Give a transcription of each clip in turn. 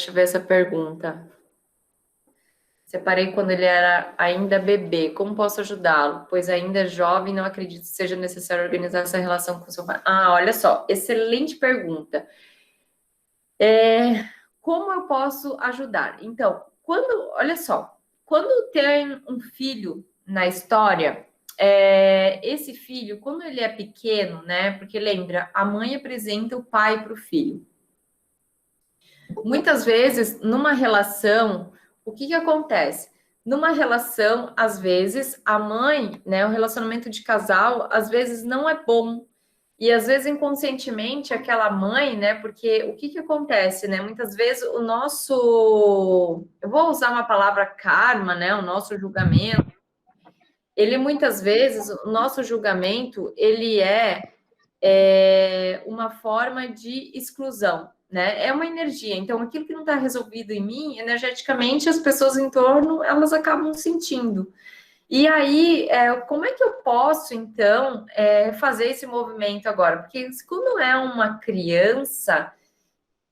Deixa eu ver essa pergunta. Separei quando ele era ainda bebê. Como posso ajudá-lo? Pois ainda é jovem, não acredito que seja necessário organizar essa relação com seu pai. Ah, olha só, excelente pergunta. Como eu posso ajudar? Então, olha só, quando tem um filho na história, esse filho, quando ele é pequeno, né? Porque lembra, a mãe apresenta o pai para o filho. Muitas vezes, numa relação, o que acontece? Numa relação, às vezes, a mãe, né, o relacionamento de casal, às vezes não é bom. E às vezes inconscientemente aquela mãe, né? Porque o que acontece, né? Muitas vezes o nosso, eu vou usar uma palavra karma, né? O nosso julgamento, ele muitas vezes, o nosso julgamento, ele é uma forma de exclusão, né? É uma energia. Então, aquilo que não está resolvido em mim, energeticamente, as pessoas em torno, elas acabam sentindo. E aí, como é que eu posso, então, fazer esse movimento agora? Porque quando é uma criança,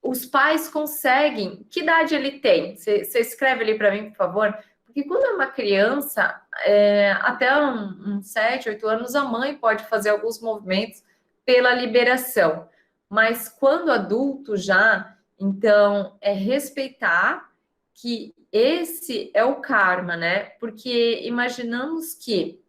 os pais conseguem. Que idade ele tem? Você escreve ali para mim, por favor? Porque quando é uma criança, até uns 7, 8 anos, a mãe pode fazer alguns movimentos pela liberação. Mas quando adulto já, então, é respeitar que esse é o karma, né? Porque imaginamos que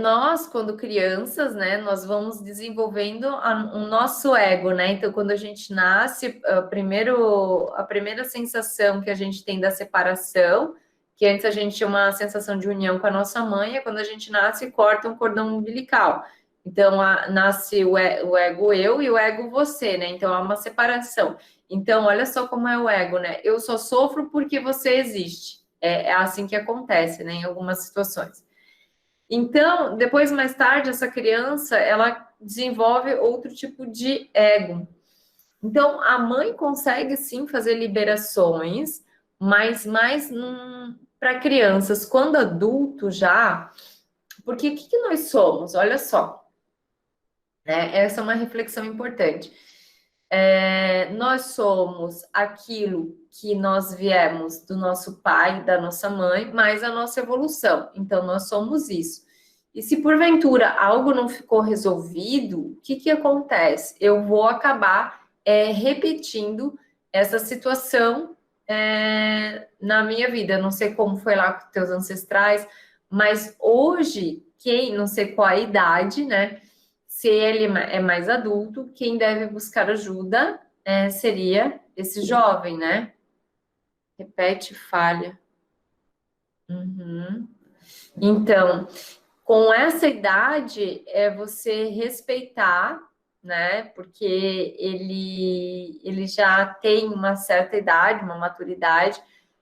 nós, quando crianças, né, nós vamos desenvolvendo o nosso ego, né? Então, quando a gente nasce, a primeira sensação que a gente tem da separação, que antes a gente tinha uma sensação de união com a nossa mãe, é quando a gente nasce e corta um cordão umbilical. Então, nasce o ego eu e o ego você, né? Então, há uma separação. Então, olha só como é o ego, né? Eu só sofro porque você existe. É assim que acontece, né? Em algumas situações. Então, depois, mais tarde, essa criança, ela desenvolve outro tipo de ego. Então, a mãe consegue, sim, fazer liberações, mas mais para crianças. Quando adulto já... Porque o que nós somos? Olha só, né? Essa é uma reflexão importante. Nós somos aquilo que nós viemos do nosso pai, da nossa mãe, mais a nossa evolução. Então, nós somos isso. E se porventura algo não ficou resolvido, o que acontece? Eu vou acabar repetindo essa situação na minha vida. Eu não sei como foi lá com teus ancestrais, mas hoje, não sei qual a idade, né? Se ele é mais adulto, quem deve buscar ajuda seria esse jovem, né? Repete, falha. Uhum. Então, com essa idade, é você respeitar, né? Porque ele já tem uma certa idade, uma maturidade.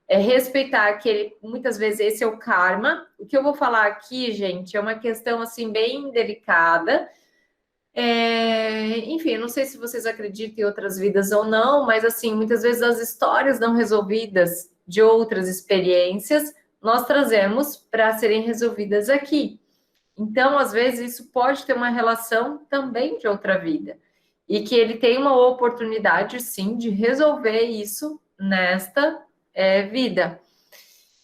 Respeitar que muitas vezes esse é o karma. O que eu vou falar aqui, gente, é uma questão assim bem delicada. Enfim, eu não sei se vocês acreditam em outras vidas ou não, mas assim, muitas vezes as histórias não resolvidas de outras experiências nós trazemos para serem resolvidas aqui. Então, às vezes, isso pode ter uma relação também de outra vida. E que ele tem uma oportunidade, sim, de resolver isso nesta vida.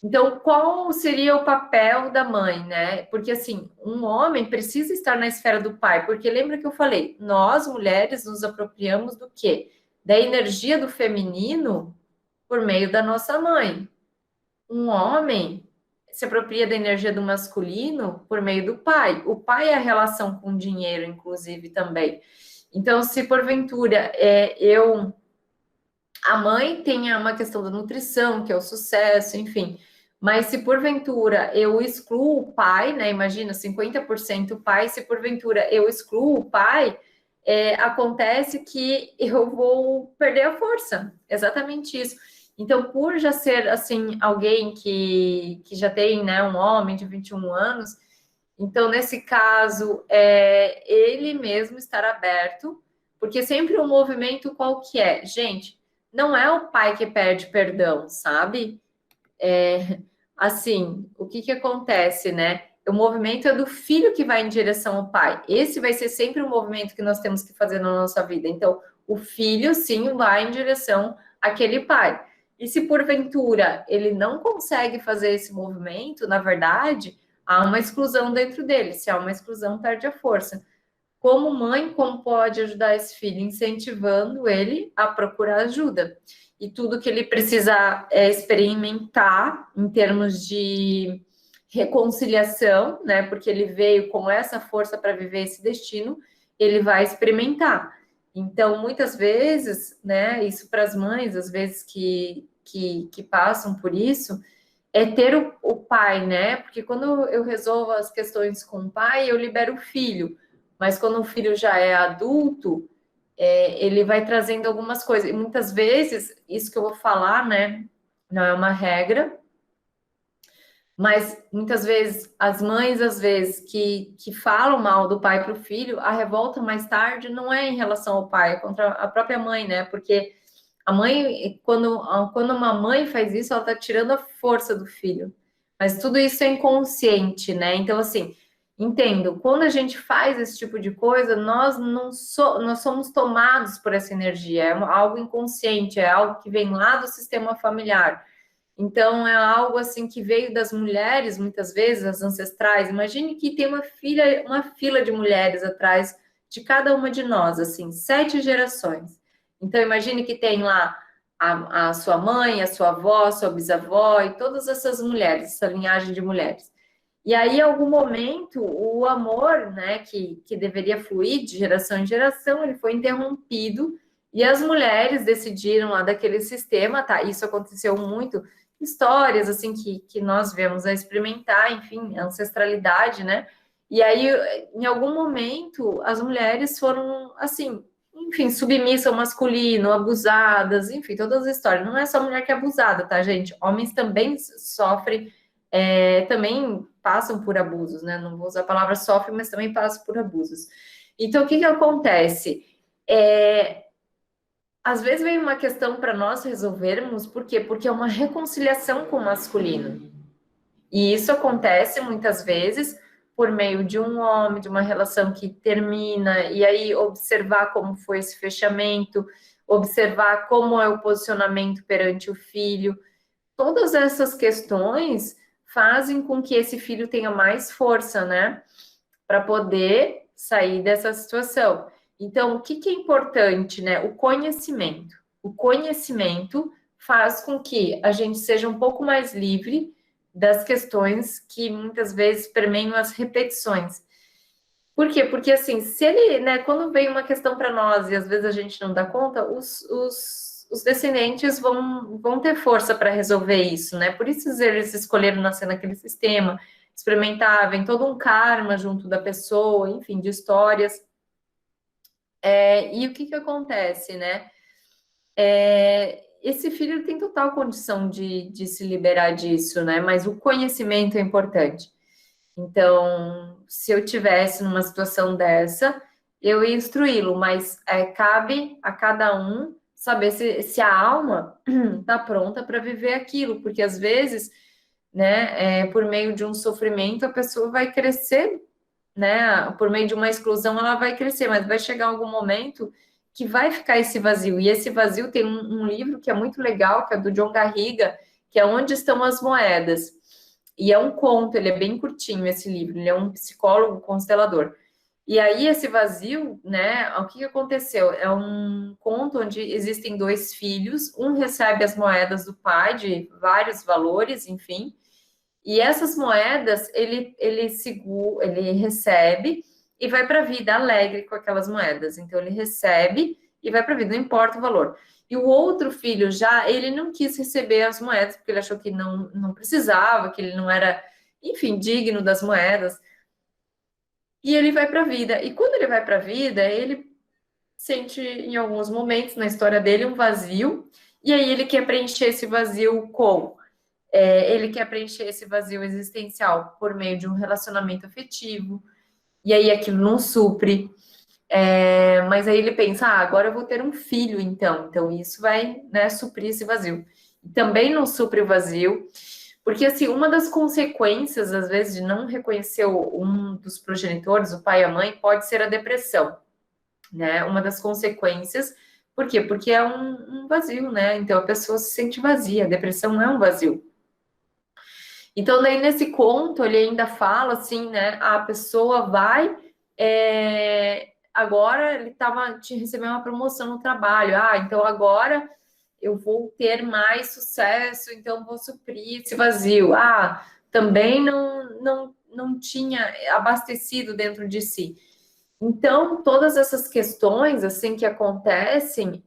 Então, qual seria o papel da mãe, né? Porque, assim, um homem precisa estar na esfera do pai, porque lembra que eu falei, nós, mulheres, nos apropriamos do quê? Da energia do feminino por meio da nossa mãe. Um homem se apropria da energia do masculino por meio do pai. O pai é a relação com o dinheiro, inclusive, também. Então, se porventura a mãe tem uma questão da nutrição, que é o sucesso, enfim. Mas se porventura eu excluo o pai, né? Imagina, 50% pai, se porventura eu excluo o pai, acontece que eu vou perder a força. Exatamente isso. Então, por já ser assim, alguém que já tem, né, um homem de 21 anos, então, nesse caso, ele mesmo estar aberto, porque sempre o movimento qual que é? Gente, não é o pai que pede perdão, sabe? Assim, o que acontece, né? O movimento é do filho que vai em direção ao pai. Esse vai ser sempre o movimento que nós temos que fazer na nossa vida. Então, o filho sim vai em direção àquele pai. E se porventura ele não consegue fazer esse movimento, na verdade, há uma exclusão dentro dele. Se há uma exclusão, perde a força. Como mãe, como pode ajudar esse filho? Incentivando ele a procurar ajuda. E tudo que ele precisa é experimentar em termos de reconciliação, né? Porque ele veio com essa força para viver esse destino, ele vai experimentar. Então, muitas vezes, né? Isso para as mães, às vezes que passam por isso, é ter o pai, né? Porque quando eu resolvo as questões com o pai, eu libero o filho. Mas quando o filho já é adulto, ele vai trazendo algumas coisas. E muitas vezes, isso que eu vou falar, né? Não é uma regra, mas muitas vezes as mães, às vezes, que falam mal do pai para o filho, a revolta mais tarde não é em relação ao pai, é contra a própria mãe, né? Porque a mãe, quando uma mãe faz isso, ela está tirando a força do filho. Mas tudo isso é inconsciente, né? Então, assim, entendo, quando a gente faz esse tipo de coisa, nós não nós somos tomados por essa energia, é algo inconsciente, é algo que vem lá do sistema familiar. Então, é algo assim que veio das mulheres, muitas vezes, as ancestrais. Imagine que tem uma fila de mulheres atrás de cada uma de nós, assim, 7 gerações. Então, imagine que tem lá a sua mãe, a sua avó, a sua bisavó e todas essas mulheres, essa linhagem de mulheres. E aí, em algum momento, o amor, né, que deveria fluir de geração em geração, ele foi interrompido e as mulheres decidiram lá daquele sistema, tá? Isso aconteceu muito, histórias assim que nós vemos a experimentar, enfim, ancestralidade, né? E aí, em algum momento, as mulheres foram assim, enfim, submissas ao masculino, abusadas, enfim, todas as histórias. Não é só mulher que é abusada, tá, gente? Homens também sofrem, também passam por abusos, né? Não vou usar a palavra sofre, mas também passam por abusos. Então, o que que acontece? Às vezes vem uma questão para nós resolvermos, por quê? Porque é uma reconciliação com o masculino. E isso acontece muitas vezes por meio de um homem, de uma relação que termina, e aí observar como foi esse fechamento, observar como é o posicionamento perante o filho. Todas essas questões fazem com que esse filho tenha mais força, né? Para poder sair dessa situação. Então, o que é importante, né? O conhecimento. O conhecimento faz com que a gente seja um pouco mais livre das questões que muitas vezes permeiam as repetições. Por quê? Porque assim, se ele, né, quando vem uma questão para nós e às vezes a gente não dá conta, os descendentes vão ter força para resolver isso, né? Por isso eles escolheram nascer naquele sistema, experimentar, vem todo um karma junto da pessoa, enfim, de histórias. E o que que acontece, né? Esse filho tem total condição de se liberar disso, né? Mas o conhecimento é importante. Então, se eu tivesse numa situação dessa, eu ia instruí-lo, mas cabe a cada um saber se a alma está pronta para viver aquilo, porque às vezes, né, por meio de um sofrimento, a pessoa vai crescer, né? Por meio de uma exclusão, ela vai crescer, mas vai chegar algum momento que vai ficar esse vazio. E esse vazio tem um livro que é muito legal, que é do John Garriga, que é Onde Estão as Moedas. E é um conto, ele é bem curtinho esse livro, ele é um psicólogo constelador. E aí esse vazio, né, o que aconteceu? É um conto onde existem 2 filhos, um recebe as moedas do pai de vários valores, enfim, e essas moedas ele recebe e vai para a vida alegre com aquelas moedas. Então ele recebe e vai para a vida, não importa o valor. E o outro filho já, ele não quis receber as moedas, porque ele achou que não precisava, que ele não era, enfim, digno das moedas. E ele vai para a vida. E quando ele vai para a vida, ele sente, em alguns momentos na história dele, um vazio. E aí ele quer preencher esse vazio com ele quer preencher esse vazio existencial por meio de um relacionamento afetivo, e aí aquilo não supre. Mas aí ele pensa, agora eu vou ter um filho, então isso vai, né, suprir esse vazio. E também não supre o vazio, porque assim, uma das consequências, às vezes, de não reconhecer um dos progenitores, o pai e a mãe, pode ser a depressão, né? Uma das consequências Por quê? Porque é um vazio, né? Então a pessoa se sente vazia, a depressão é um vazio. Então, daí nesse conto, ele ainda fala assim, né? A pessoa vai. Agora ele estava te recebendo uma promoção no trabalho. Ah, então agora eu vou ter mais sucesso, então vou suprir esse vazio. Ah, também não tinha abastecido dentro de si. Então, todas essas questões assim que acontecem,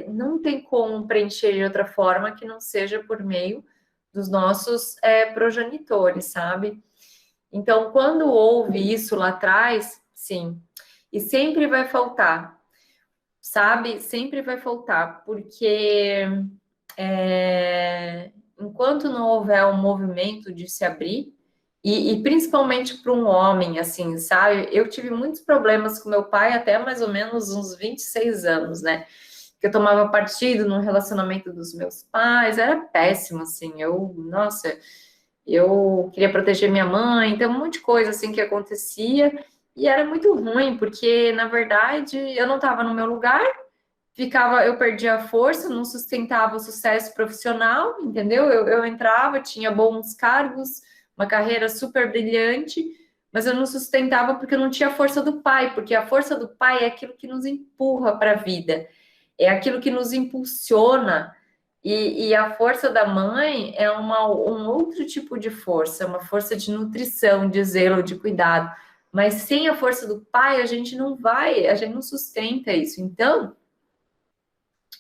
não tem como preencher de outra forma que não seja por meio dos nossos progenitores, sabe? Então, quando houve isso lá atrás, sim, e sempre vai faltar, sabe? Sempre vai faltar, porque enquanto não houver um movimento de se abrir, e principalmente para um homem, assim, sabe? Eu tive muitos problemas com meu pai até mais ou menos uns 26 anos, né? Que eu tomava partido no relacionamento dos meus pais, era péssimo, assim. Nossa, eu queria proteger minha mãe, então um monte de coisa assim que acontecia, e era muito ruim, porque na verdade eu não estava no meu lugar, eu perdia a força, não sustentava o sucesso profissional, entendeu? Eu entrava, tinha bons cargos, uma carreira super brilhante, mas eu não sustentava porque eu não tinha a força do pai, porque a força do pai é aquilo que nos empurra para a vida, é aquilo que nos impulsiona, e a força da mãe é um outro tipo de força, uma força de nutrição, de zelo, de cuidado. Mas sem a força do pai, a gente não vai, a gente não sustenta isso. Então,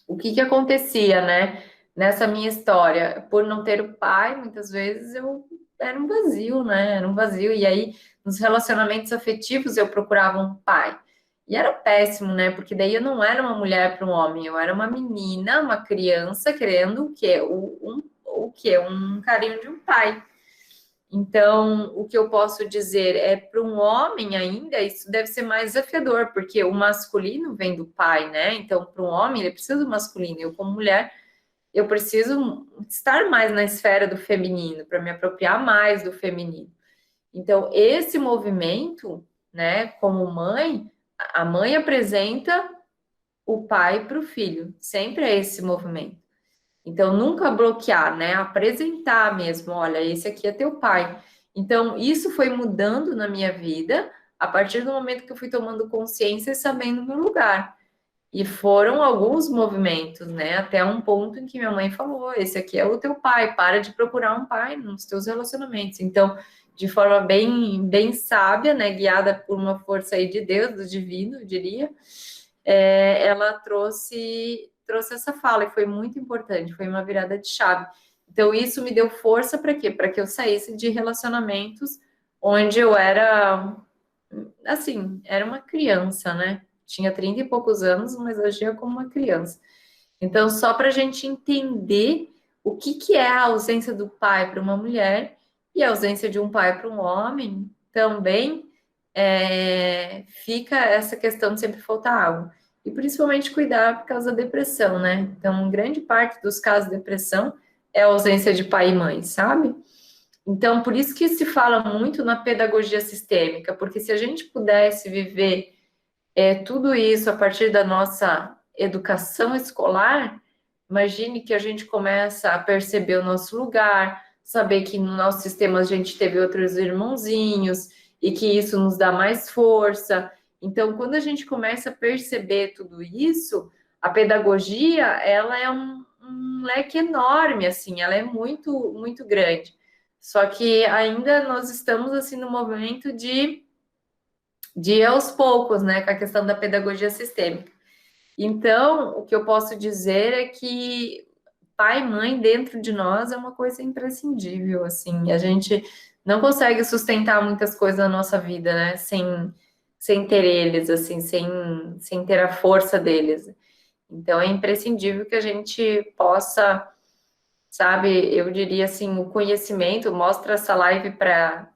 o que acontecia, né? Nessa minha história, por não ter o pai, muitas vezes eu era um vazio, né? Era um vazio. E aí, nos relacionamentos afetivos, eu procurava um pai. E era péssimo, né? Porque daí eu não era uma mulher para um homem, eu era uma menina, uma criança querendo o quê? O quê? Um carinho de um pai. Então, o que eu posso dizer é para um homem ainda, isso deve ser mais desafiador, porque o masculino vem do pai, né? Então, para um homem, ele precisa do masculino. Eu, como mulher, eu preciso estar mais na esfera do feminino, para me apropriar mais do feminino. Então, esse movimento, né, como mãe, a mãe apresenta o pai para o filho, sempre é esse movimento. Então, nunca bloquear, né? Apresentar mesmo, olha, esse aqui é teu pai. Então, isso foi mudando na minha vida a partir do momento que eu fui tomando consciência e sabendo o meu lugar. E foram alguns movimentos, né? Até um ponto em que minha mãe falou: esse aqui é o teu pai, para de procurar um pai nos teus relacionamentos. Então, de forma bem sábia, né? Guiada por uma força aí de Deus, do divino, eu diria, ela trouxe essa fala e foi muito importante, foi uma virada de chave. Então, isso me deu força para quê? Para que eu saísse de relacionamentos onde eu era, assim, era uma criança, né? Tinha 30 e poucos anos, mas agia como uma criança. Então, só para a gente entender o que é a ausência do pai para uma mulher e a ausência de um pai para um homem, também fica essa questão de sempre faltar algo. E principalmente cuidar por causa da depressão, né? Então, grande parte dos casos de depressão é a ausência de pai e mãe, sabe? Então, por isso que se fala muito na pedagogia sistêmica, porque se a gente pudesse viver tudo isso a partir da nossa educação escolar, imagine que a gente começa a perceber o nosso lugar, saber que no nosso sistema a gente teve outros irmãozinhos e que isso nos dá mais força. Então, quando a gente começa a perceber tudo isso, a pedagogia, ela é um leque enorme, assim, ela é muito grande. Só que ainda nós estamos, assim, no movimento de ir aos poucos, né, com a questão da pedagogia sistêmica. Então, o que eu posso dizer é que pai e mãe dentro de nós é uma coisa imprescindível, assim, a gente não consegue sustentar muitas coisas na nossa vida, né, sem ter eles, assim, sem ter a força deles. Então, é imprescindível que a gente possa, sabe, eu diria assim, o conhecimento, mostra essa live para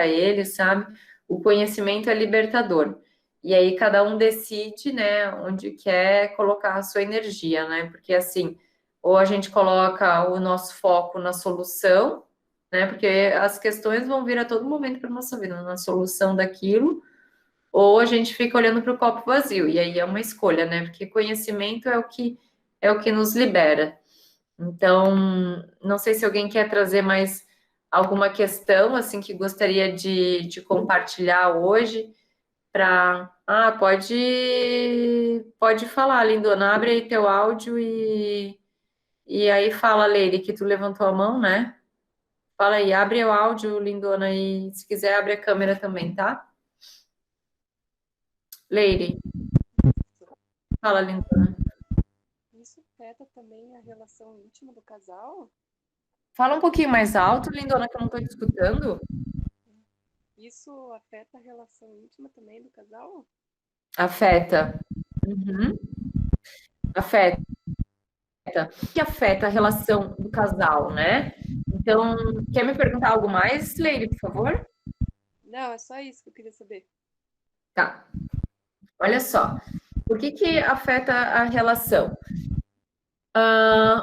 eles, sabe? O conhecimento é libertador. E aí cada um decide, né, onde quer colocar a sua energia, né? Porque assim, ou a gente coloca o nosso foco na solução, né? Porque as questões vão vir a todo momento para nossa vida, na solução daquilo, ou a gente fica olhando para o copo vazio, e aí é uma escolha, né? Porque conhecimento é o que nos libera. Então, não sei se alguém quer trazer mais alguma questão assim que gostaria de compartilhar hoje para. Ah, pode falar, lindona. Abre aí teu áudio e aí fala, Leire, que tu levantou a mão, né? Fala aí, abre o áudio, lindona, e se quiser, abre a câmera também, tá? Leire, fala, lindona. Isso afeta também a relação íntima do casal? Fala um pouquinho mais alto, lindona, que eu não tô te escutando. Isso afeta a relação íntima também do casal? Afeta. Uhum. Afeta. Que afeta a relação do casal, né? Então, quer me perguntar algo mais, Leire, por favor? Não, é só isso que eu queria saber. Tá. Olha só. Por que afeta a relação?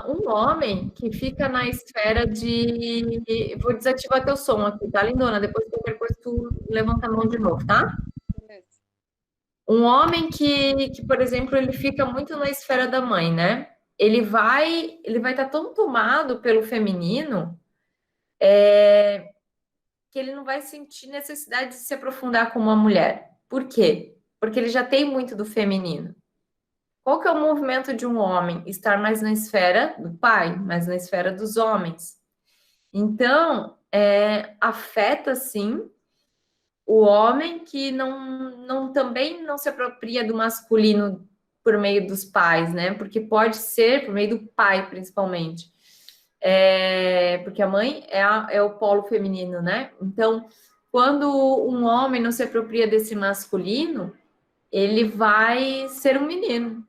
Um homem que fica na esfera de. Vou desativar teu som aqui, tá, lindona? Depois qualquer coisa tu levanta a mão de novo, tá? Beleza. Um homem por exemplo, ele fica muito na esfera da mãe, né? Ele vai estar tão tomado pelo feminino que ele não vai sentir necessidade de se aprofundar como uma mulher. Por quê? Porque ele já tem muito do feminino. Qual que é o movimento de um homem? Estar mais na esfera do pai, mais na esfera dos homens. Então, afeta sim o homem que também não se apropria do masculino por meio dos pais, né? Porque pode ser por meio do pai, principalmente. Porque a mãe é o polo feminino, né? Então, quando um homem não se apropria desse masculino, ele vai ser um menino.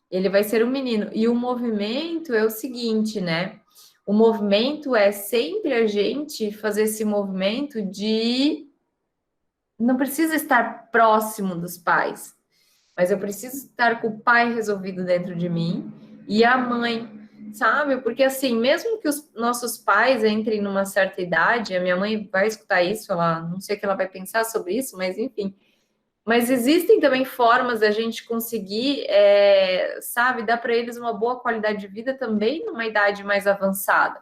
Ele vai ser um menino. E o movimento é o seguinte, né? O movimento é sempre a gente fazer esse movimento de não precisa estar próximo dos pais, mas eu preciso estar com o pai resolvido dentro de mim e a mãe, sabe? Porque assim, mesmo que os nossos pais entrem numa certa idade, a minha mãe vai escutar isso, ela não sei o que ela vai pensar sobre isso, mas enfim. Mas existem também formas da gente conseguir, sabe, dar para eles uma boa qualidade de vida também numa idade mais avançada,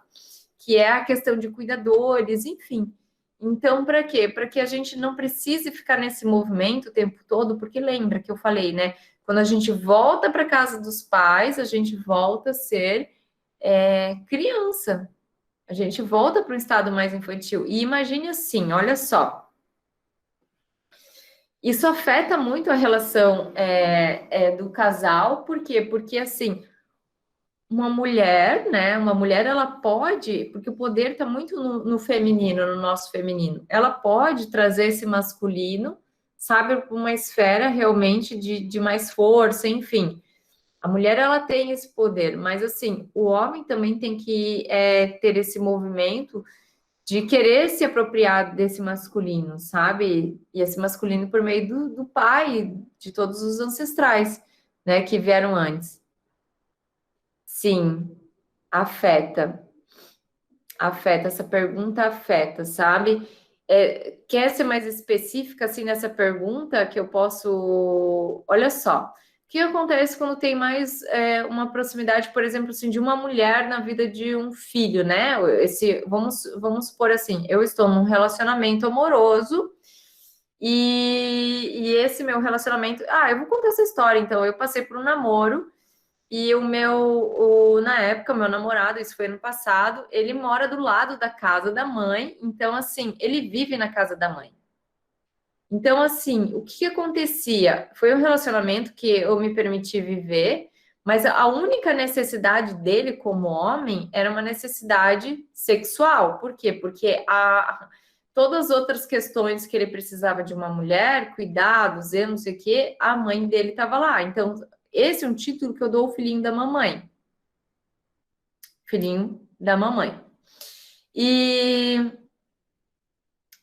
que é a questão de cuidadores, enfim. Então, para quê? Para que a gente não precise ficar nesse movimento o tempo todo, porque lembra que eu falei, né? Quando a gente volta para casa dos pais, a gente volta a ser criança. A gente volta para um estado mais infantil. E imagine assim, olha só. Isso afeta muito a relação do casal, por quê? Porque assim, uma mulher, né? Uma mulher, ela pode, porque o poder está muito no feminino, no nosso feminino. Ela pode trazer esse masculino, sabe, para uma esfera realmente de mais força, enfim. A mulher, ela tem esse poder, mas assim, o homem também tem que ter esse movimento de querer se apropriar desse masculino, sabe? E esse masculino por meio do pai, de todos os ancestrais, né, que vieram antes. Sim, afeta. Afeta, essa pergunta afeta, sabe? Quer ser mais específica assim nessa pergunta que eu posso. Olha só, o que acontece quando tem mais uma proximidade, por exemplo, assim, de uma mulher na vida de um filho, né? Vamos supor assim, eu estou num relacionamento amoroso e esse meu relacionamento. Ah, eu vou contar essa história, então. Eu passei por um namoro. E na época, o meu namorado, isso foi ano passado, ele mora do lado da casa da mãe, então, assim, ele vive na casa da mãe. Então, assim, o que acontecia? Foi um relacionamento que eu me permiti viver, mas a única necessidade dele como homem era uma necessidade sexual. Por quê? Porque todas as outras questões que ele precisava de uma mulher, cuidados, eu não sei o quê, a mãe dele estava lá. Então, esse é um título que eu dou ao filhinho da mamãe. Filhinho da mamãe. E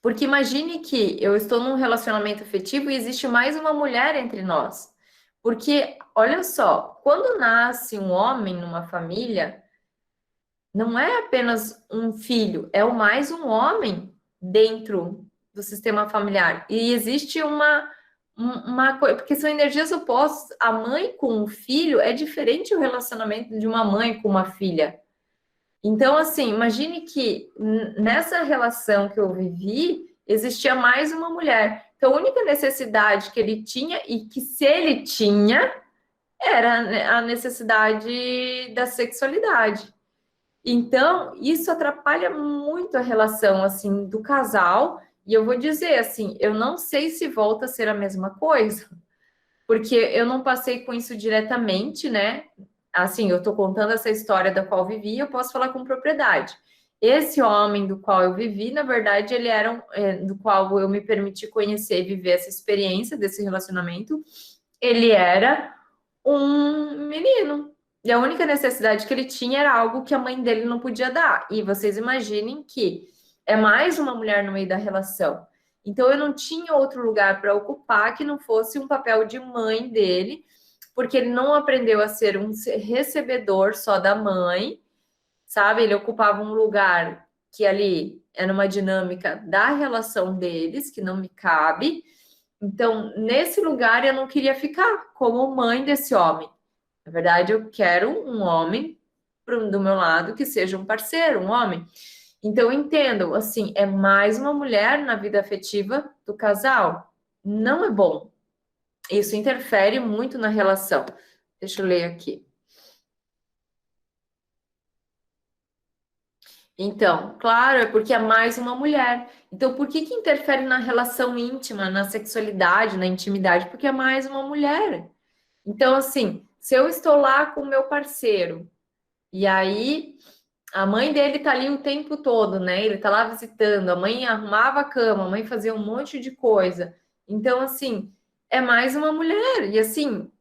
porque imagine que eu estou num relacionamento afetivo e existe mais uma mulher entre nós. Porque, olha só, quando nasce um homem numa família, não é apenas um filho, é o mais um homem dentro. do sistema familiar. E existe uma coisa, porque são energias opostas. A mãe com o filho é diferente o relacionamento de uma mãe com uma filha. Então, assim, imagine que nessa relação que eu vivi, existia mais uma mulher. Então, a única necessidade que ele tinha, e que se ele tinha, era a necessidade da sexualidade. Então, isso atrapalha muito a relação, assim, do casal. E eu vou dizer, assim, eu não sei se volta a ser a mesma coisa, porque eu não passei com isso diretamente, né? Assim, eu tô contando essa história da qual vivi, eu posso falar com propriedade. Esse homem do qual eu vivi, na verdade, ele era do qual eu me permiti conhecer e viver essa experiência desse relacionamento. Ele era um menino. E a única necessidade que ele tinha era algo que a mãe dele não podia dar. E vocês imaginem que é mais uma mulher no meio da relação. Então eu não tinha outro lugar para ocupar que não fosse um papel de mãe dele, porque ele não aprendeu a ser um recebedor só da mãe, sabe? Ele ocupava um lugar que ali era uma dinâmica da relação deles, que não me cabe. Então, nesse lugar eu não queria ficar como mãe desse homem. Na verdade, eu quero um homem do meu lado que seja um parceiro, um homem. Então, entendo, assim, é mais uma mulher na vida afetiva do casal. Não é bom. Isso interfere muito na relação. Deixa eu ler aqui. Então, claro, é porque é mais uma mulher. Então, por que que interfere na relação íntima, na sexualidade, na intimidade? Porque é mais uma mulher. Então, assim, se eu estou lá com o meu parceiro, e aí a mãe dele tá ali o tempo todo, né? Ele tá lá visitando, a mãe arrumava a cama, a mãe fazia um monte de coisa. Então, assim, é mais uma mulher. E assim,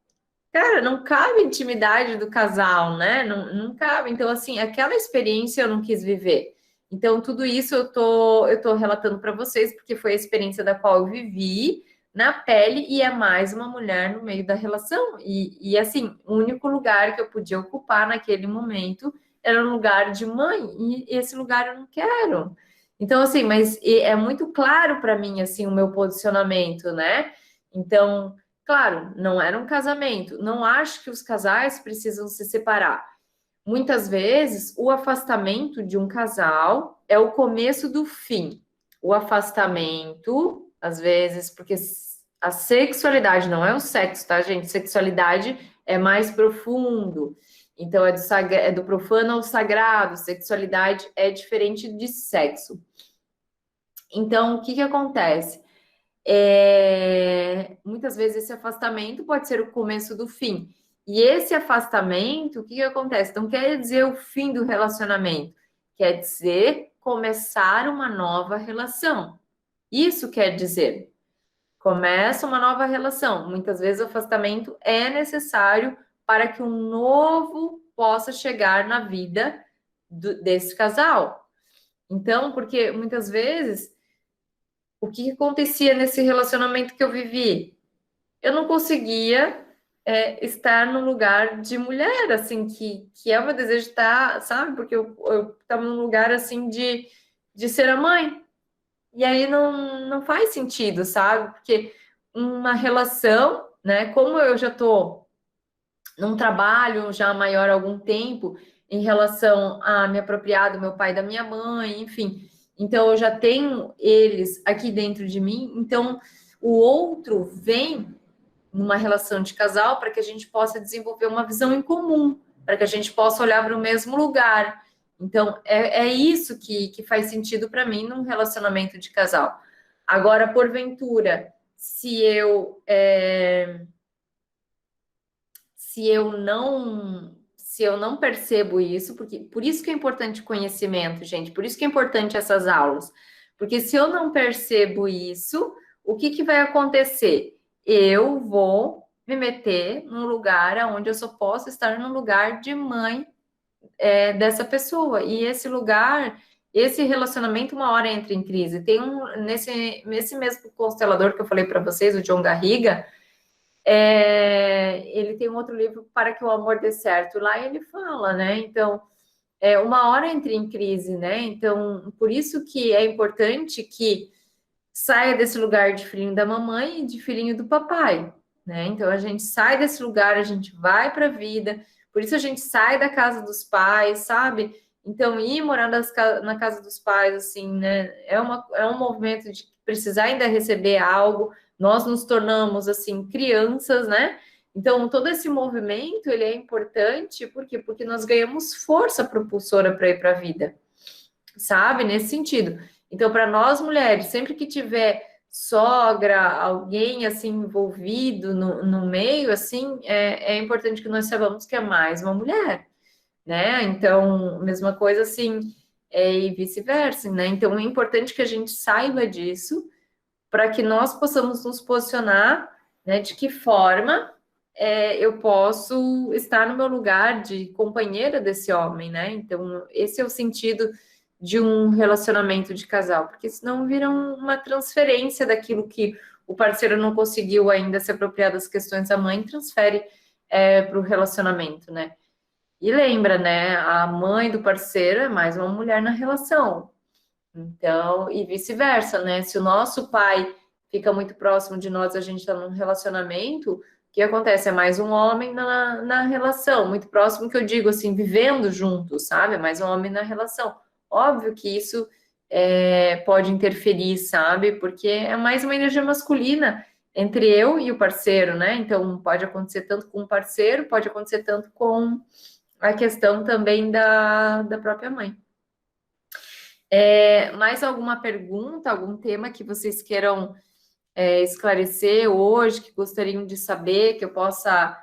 cara, não cabe intimidade do casal, né? Não, não cabe. Então, assim, aquela experiência eu não quis viver. Então, tudo isso eu tô relatando para vocês, porque foi a experiência da qual eu vivi na pele e é mais uma mulher no meio da relação. E assim, o único lugar que eu podia ocupar naquele momento era um lugar de mãe, e esse lugar eu não quero. Então, assim, mas é muito claro para mim, assim, o meu posicionamento, né? Então, claro, não era um casamento. Não acho que os casais precisam se separar. Muitas vezes, o afastamento de um casal é o começo do fim. O afastamento, às vezes, porque a sexualidade não é o sexo, tá, gente? Sexualidade é mais profundo. Então, é do profano ao sagrado. Sexualidade é diferente de sexo. Então, o que que acontece? Muitas vezes esse afastamento pode ser o começo do fim. E esse afastamento, o que que acontece? Não quer dizer o fim do relacionamento, quer dizer começar uma nova relação. Isso quer dizer, começa uma nova relação. Muitas vezes o afastamento é necessário para que um novo possa chegar na vida desse casal. Então, porque muitas vezes o que acontecia nesse relacionamento que eu vivi? Eu não conseguia estar no lugar de mulher, assim, que é o meu desejo de estar, sabe? Porque eu estava num lugar, assim, de ser a mãe. E aí não faz sentido, sabe? Porque uma relação, né? Como eu já estou num trabalho já maior há algum tempo, em relação a me apropriar do meu pai e da minha mãe, enfim. Então, eu já tenho eles aqui dentro de mim. Então, o outro vem numa relação de casal para que a gente possa desenvolver uma visão em comum, para que a gente possa olhar para o mesmo lugar. Então, é isso que faz sentido para mim num relacionamento de casal. Agora, porventura, se eu não percebo isso, porque por isso que é importante conhecimento, gente, por isso que é importante essas aulas. Porque se eu não percebo isso, o que que vai acontecer? Eu vou me meter num lugar onde eu só posso estar no lugar de mãe dessa pessoa. E esse lugar, esse relacionamento, uma hora entra em crise. Tem nesse mesmo constelador que eu falei para vocês, o John Garriga, ele tem um outro livro, Para que o Amor Dê Certo. Lá ele fala, né? Então, uma hora entra em crise, né? Então, por isso que é importante que saia desse lugar de filhinho da mamãe e de filhinho do papai, né? Então a gente sai desse lugar, a gente vai para a vida, por isso a gente sai da casa dos pais, sabe? Então ir morar na casa dos pais, assim, né? É um movimento de precisar ainda receber algo, nós nos tornamos, assim, crianças, né? Então, todo esse movimento, ele é importante, por quê? Porque nós ganhamos força propulsora para ir para a vida, sabe? Nesse sentido. Então, para nós mulheres, sempre que tiver sogra, alguém assim envolvido no meio, assim, é importante que nós saibamos que é mais uma mulher, né? Então, mesma coisa assim, e vice-versa, né? Então, é importante que a gente saiba disso para que nós possamos nos posicionar, né? De que forma eu posso estar no meu lugar de companheira desse homem, né? Então, esse é o sentido de um relacionamento de casal, porque senão vira uma transferência daquilo que o parceiro não conseguiu ainda se apropriar das questões da mãe, transfere para o relacionamento, né? E lembra, né? A mãe do parceiro é mais uma mulher na relação. Então, e vice-versa, né? Se o nosso pai fica muito próximo de nós, a gente está num relacionamento, o que acontece? É mais um homem na relação, muito próximo que eu digo assim, vivendo juntos, sabe? É mais um homem na relação. Óbvio que isso pode interferir, sabe? Porque é mais uma energia masculina entre eu e o parceiro, né? Então, pode acontecer tanto com o parceiro, pode acontecer tanto com a questão também da própria mãe. Mais alguma pergunta, algum tema que vocês queiram esclarecer hoje, que gostariam de saber, que eu possa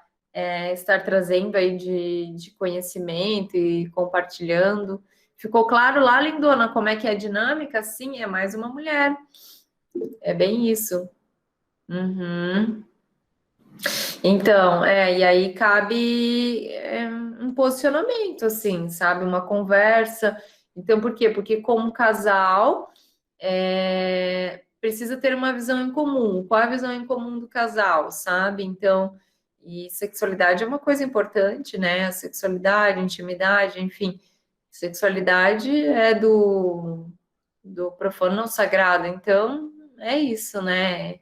estar trazendo aí de conhecimento e compartilhando? Ficou claro lá, lindona, como é que é a dinâmica? Sim, é mais uma mulher. É bem isso. Uhum. Então, e aí cabe um posicionamento, assim, sabe? Uma conversa. Então, por quê? Porque como casal, precisa ter uma visão em comum. Qual é a visão em comum do casal, sabe? Então, e sexualidade é uma coisa importante, né? A sexualidade, intimidade, enfim. Sexualidade é do profano ao sagrado. Então, é isso, né?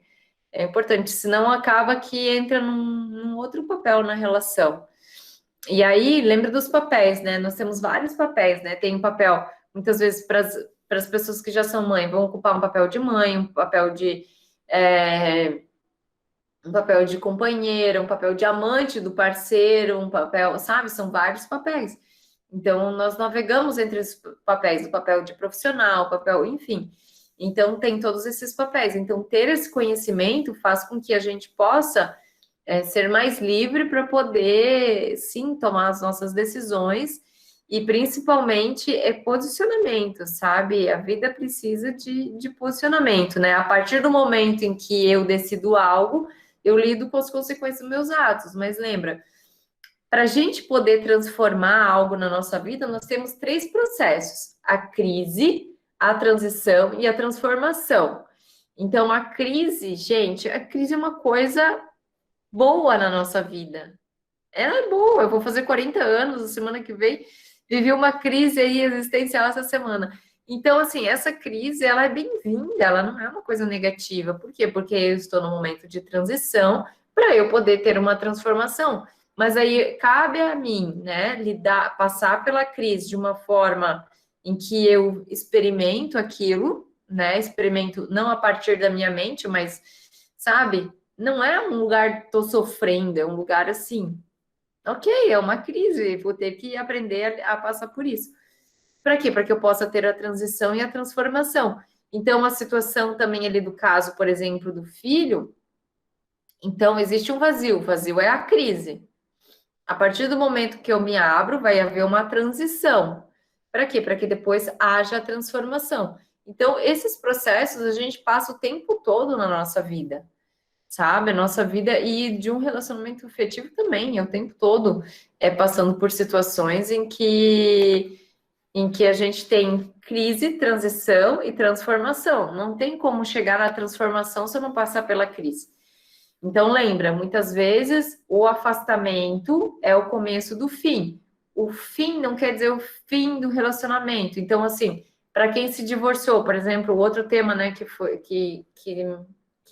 É importante, senão acaba que entra num outro papel na relação. E aí, lembra dos papéis, né? Nós temos vários papéis, né? Tem um papel, muitas vezes, para as pessoas que já são mãe, vão ocupar um papel de mãe, um papel de companheira, um papel de amante do parceiro, um papel, sabe? São vários papéis. Então, nós navegamos entre os papéis, o papel de profissional, o papel, enfim. Então, tem todos esses papéis. Então, ter esse conhecimento faz com que a gente possa ser mais livre para poder, sim, tomar as nossas decisões e, principalmente, posicionamento, sabe? A vida precisa de posicionamento, né? A partir do momento em que eu decido algo, eu lido com as consequências dos meus atos. Mas lembra, para a gente poder transformar algo na nossa vida, nós temos 3 processos: a crise, a transição e a transformação. Então, a crise, gente, a crise é uma coisa boa na nossa vida. Ela é boa. Eu vou fazer 40 anos a semana que vem. Vivi uma crise aí existencial essa semana. Então, assim, essa crise, ela é bem-vinda, ela não é uma coisa negativa. Por quê? Porque eu estou no momento de transição para eu poder ter uma transformação. Mas aí cabe a mim, né, passar pela crise de uma forma em que eu experimento aquilo, né? Experimento não a partir da minha mente, mas, sabe, não é um lugar tô sofrendo, é um lugar assim. Ok, é uma crise, vou ter que aprender a passar por isso. Para quê? Para que eu possa ter a transição e a transformação. Então, a situação também ali do caso, por exemplo, do filho, então existe um vazio, o vazio é a crise. A partir do momento que eu me abro, vai haver uma transição. Para quê? Para que depois haja a transformação. Então, esses processos a gente passa o tempo todo na nossa vida, sabe? A nossa vida e de um relacionamento afetivo também, é o tempo todo passando por situações em que a gente tem crise, transição e transformação. Não tem como chegar na transformação se eu não passar pela crise. Então, lembra, muitas vezes o afastamento é o começo do fim. O fim não quer dizer o fim do relacionamento. Então, assim, Para quem se divorciou, por exemplo, o outro tema, né, que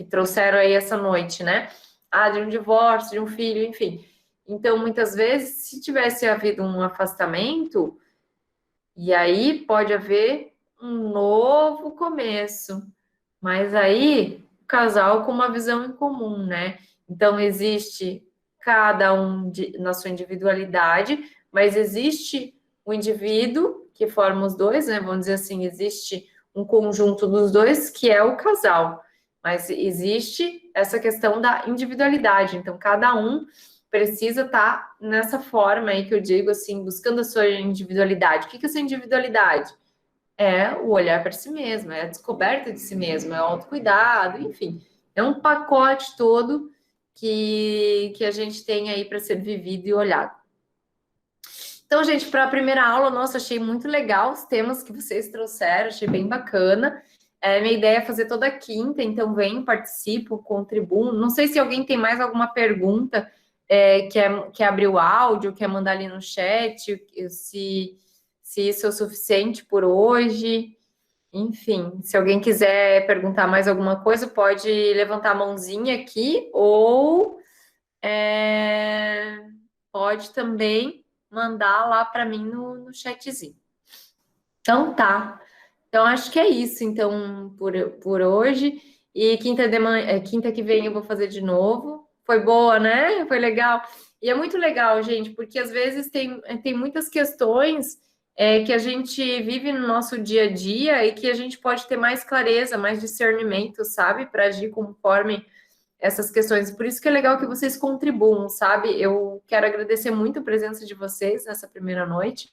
trouxeram aí essa noite, né? Ah, de um divórcio, de um filho, enfim. Então, muitas vezes, se tivesse havido um afastamento, e aí pode haver um novo começo. Mas aí, o casal com uma visão em comum, né? Então, existe cada um na sua individualidade, mas existe o indivíduo que forma os dois, né? Vamos dizer assim, existe um conjunto dos dois que é o casal. Mas existe essa questão da individualidade. Então, cada um precisa estar nessa forma aí que eu digo, assim, buscando a sua individualidade. O que é essa individualidade? É o olhar para si mesmo, é a descoberta de si mesmo, é o autocuidado, enfim. É um pacote todo que a gente tem aí para ser vivido e olhado. Então, gente, para a primeira aula, nossa, achei muito legal os temas que vocês trouxeram, achei bem bacana. Minha ideia é fazer toda quinta, então venham, participo, contribuam. Não sei se alguém tem mais alguma pergunta, quer abrir o áudio, quer mandar ali no chat, se isso é o suficiente por hoje. Enfim, se alguém quiser perguntar mais alguma coisa, pode levantar a mãozinha aqui ou pode também mandar lá para mim no chatzinho. Então tá. Então acho que é isso então por hoje. E quinta que vem eu vou fazer de novo. Foi boa, né? Foi legal. E é muito legal, gente, porque às vezes tem muitas questões que a gente vive no nosso dia a dia e que a gente pode ter mais clareza, mais discernimento, sabe? Para agir conforme essas questões. Por isso que é legal que vocês contribuam, sabe? Eu quero agradecer muito a presença de vocês nessa primeira noite.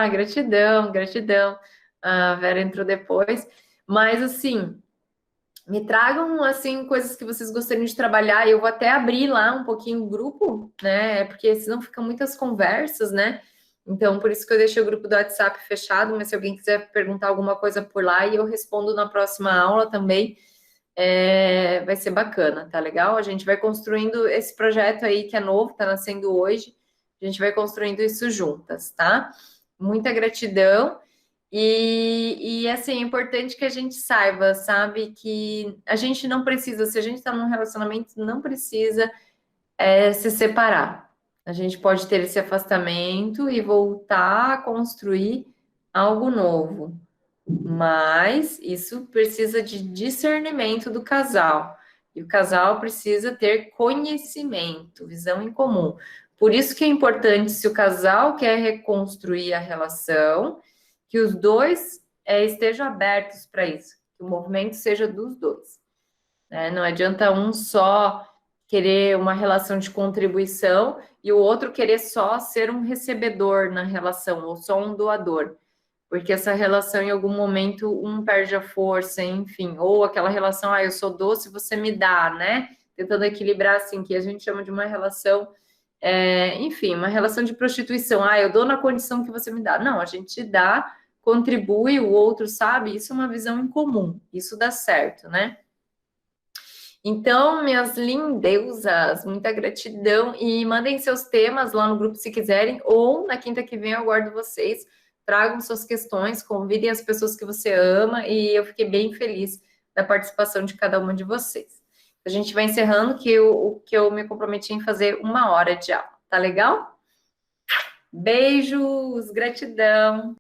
Gratidão, gratidão. A Vera entrou depois. Mas, assim, me tragam, assim, coisas que vocês gostariam de trabalhar. Eu vou até abrir lá um pouquinho o grupo, né? Porque senão ficam muitas conversas, né? Então, por isso que eu deixei o grupo do WhatsApp fechado. Mas se alguém quiser perguntar alguma coisa por lá, e eu respondo na próxima aula também. Vai ser bacana, tá legal? A gente vai construindo esse projeto aí que é novo, tá nascendo hoje. A gente vai construindo isso juntas, tá? Muita gratidão. Assim, é importante que a gente saiba, sabe, que a gente não precisa, se a gente está num relacionamento, não precisa se separar. A gente pode ter esse afastamento e voltar a construir algo novo. Mas isso precisa de discernimento do casal. E o casal precisa ter conhecimento, visão em comum. Por isso que é importante, se o casal quer reconstruir a relação, que os dois estejam abertos para isso, que o movimento seja dos dois. Né? Não adianta um só querer uma relação de contribuição e o outro querer só ser um recebedor na relação, ou só um doador. Porque essa relação, em algum momento, um perde a força, enfim, ou aquela relação, eu sou doce, você me dá, né? Tentando equilibrar, assim, que a gente chama de uma relação, enfim, uma relação de prostituição. Eu dou na condição que você me dá. Não, a gente dá, contribui, o outro sabe, isso é uma visão em comum, isso dá certo, né? Então, minhas lindeusas, muita gratidão e mandem seus temas lá no grupo se quiserem, ou na quinta que vem eu aguardo vocês. Tragam suas questões, convidem as pessoas que você ama e eu fiquei bem feliz da participação de cada uma de vocês. A gente vai encerrando que eu me comprometi em fazer 1 hora de aula, tá legal? Beijos, gratidão!